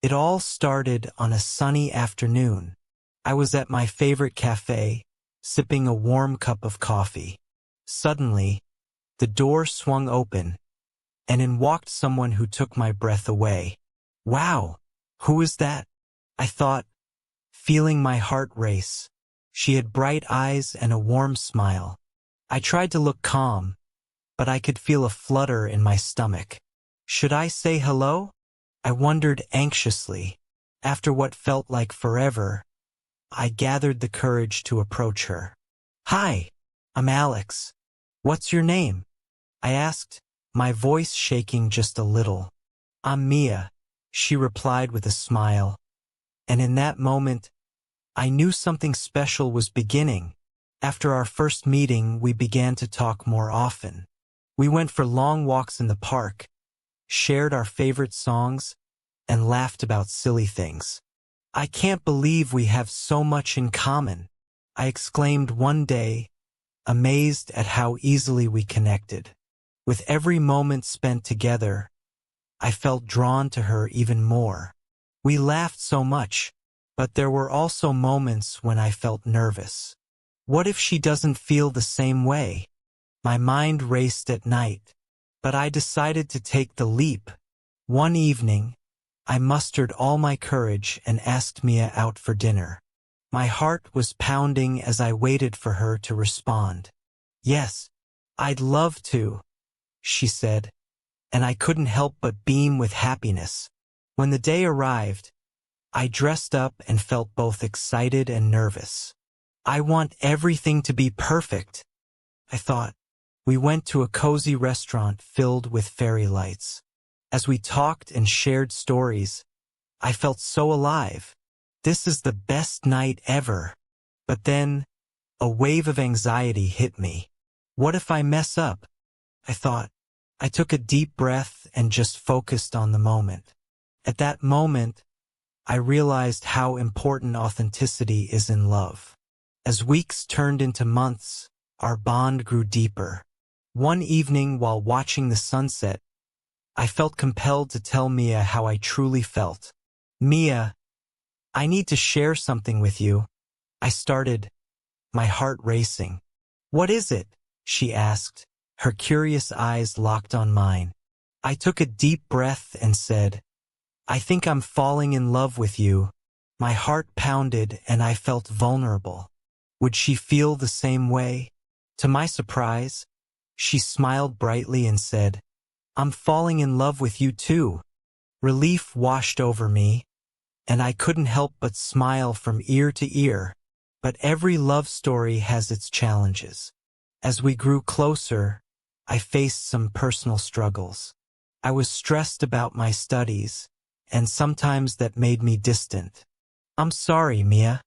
It all started on a sunny afternoon. I was at my favorite cafe, sipping a warm cup of coffee. Suddenly, the door swung open, and in walked someone who took my breath away. Wow, who is that? I thought, feeling my heart race. She had bright eyes and a warm smile. I tried to look calm, but I could feel a flutter in my stomach. Should I say hello? I wondered anxiously. After what felt like forever, I gathered the courage to approach her. Hi, I'm Alex. What's your name? I asked, my voice shaking just a little. I'm Mia, she replied with a smile. And in that moment, I knew something special was beginning. After our first meeting, we began to talk more often. We went for long walks in the park, shared our favorite songs, and laughed about silly things. I can't believe we have so much in common, I exclaimed one day, amazed at how easily we connected. With every moment spent together, I felt drawn to her even more. We laughed so much, but there were also moments when I felt nervous. What if she doesn't feel the same way? My mind raced at night, but I decided to take the leap. One evening, I mustered all my courage and asked Mia out for dinner. My heart was pounding as I waited for her to respond. Yes, I'd love to, she said, and I couldn't help but beam with happiness. When the day arrived, I dressed up and felt both excited and nervous. I want everything to be perfect, I thought. We went to a cozy restaurant filled with fairy lights. As we talked and shared stories, I felt so alive. This is the best night ever. But then, a wave of anxiety hit me. What if I mess up? I thought. I took a deep breath and just focused on the moment. At that moment, I realized how important authenticity is in love. As weeks turned into months, our bond grew deeper. One evening while watching the sunset, I felt compelled to tell Mia how I truly felt. Mia, I need to share something with you. I started, my heart racing. What is it? She asked, her curious eyes locked on mine. I took a deep breath and said, I think I'm falling in love with you. My heart pounded and I felt vulnerable. Would she feel the same way? To my surprise, she smiled brightly and said, I'm falling in love with you too. Relief washed over me, and I couldn't help but smile from ear to ear. But every love story has its challenges. As we grew closer, I faced some personal struggles. I was stressed about my studies, and sometimes that made me distant. I'm sorry, Mia.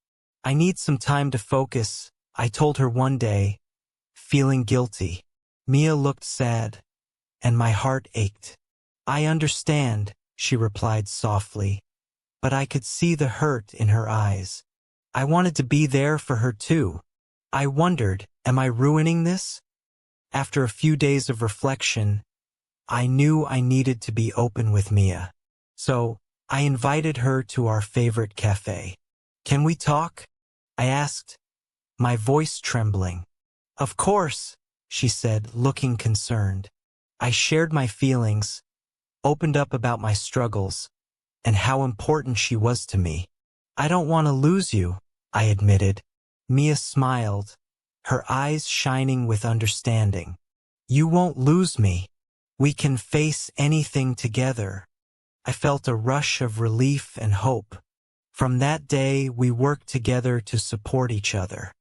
I need some time to focus, I told her one day, feeling guilty. Mia looked sad, and my heart ached. I understand, she replied softly, but I could see the hurt in her eyes. I wanted to be there for her too. I wondered, am I ruining this? After a few days of reflection, I knew I needed to be open with Mia. So, I invited her to our favorite cafe. Can we talk? I asked, my voice trembling. Of course, she said, looking concerned. I shared my feelings, opened up about my struggles, and how important she was to me. I don't want to lose you, I admitted. Mia smiled, her eyes shining with understanding. You won't lose me. We can face anything together. I felt a rush of relief and hope. From that day, we worked together to support each other.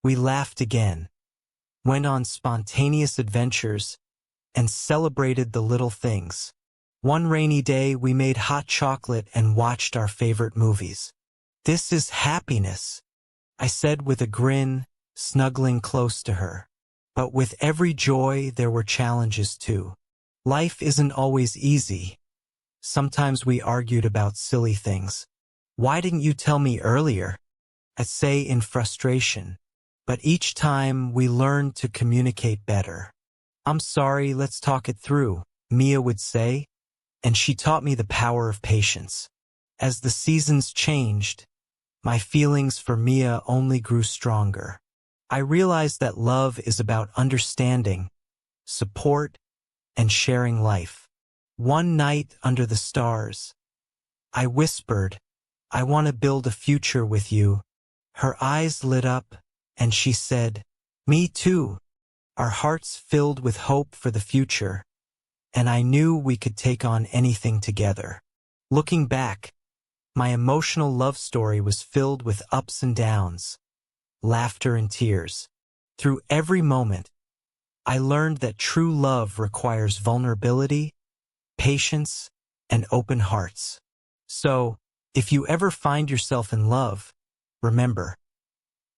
We laughed again, went on spontaneous adventures, and celebrated the little things. One rainy day, we made hot chocolate and watched our favorite movies. This is happiness, I said with a grin, snuggling close to her. But with every joy, there were challenges too. Life isn't always easy. Sometimes we argued about silly things. Why didn't you tell me earlier? I'd say in frustration. But each time we learned to communicate better. I'm sorry, let's talk it through, Mia would say, and she taught me the power of patience. As the seasons changed, my feelings for Mia only grew stronger. I realized that love is about understanding, support, and sharing life. One night under the stars, I whispered, "I want to build a future with you." Her eyes lit up, and she said, "Me too." Our hearts filled with hope for the future, and I knew we could take on anything together. Looking back, my emotional love story was filled with ups and downs, laughter and tears. Through every moment, I learned that true love requires vulnerability, patience, and open hearts. So, if you ever find yourself in love, remember,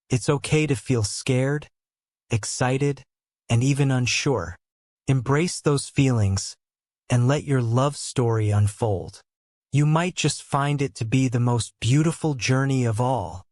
it's okay to feel scared, excited, and even unsure. Embrace those feelings and let your love story unfold. You might just find it to be the most beautiful journey of all.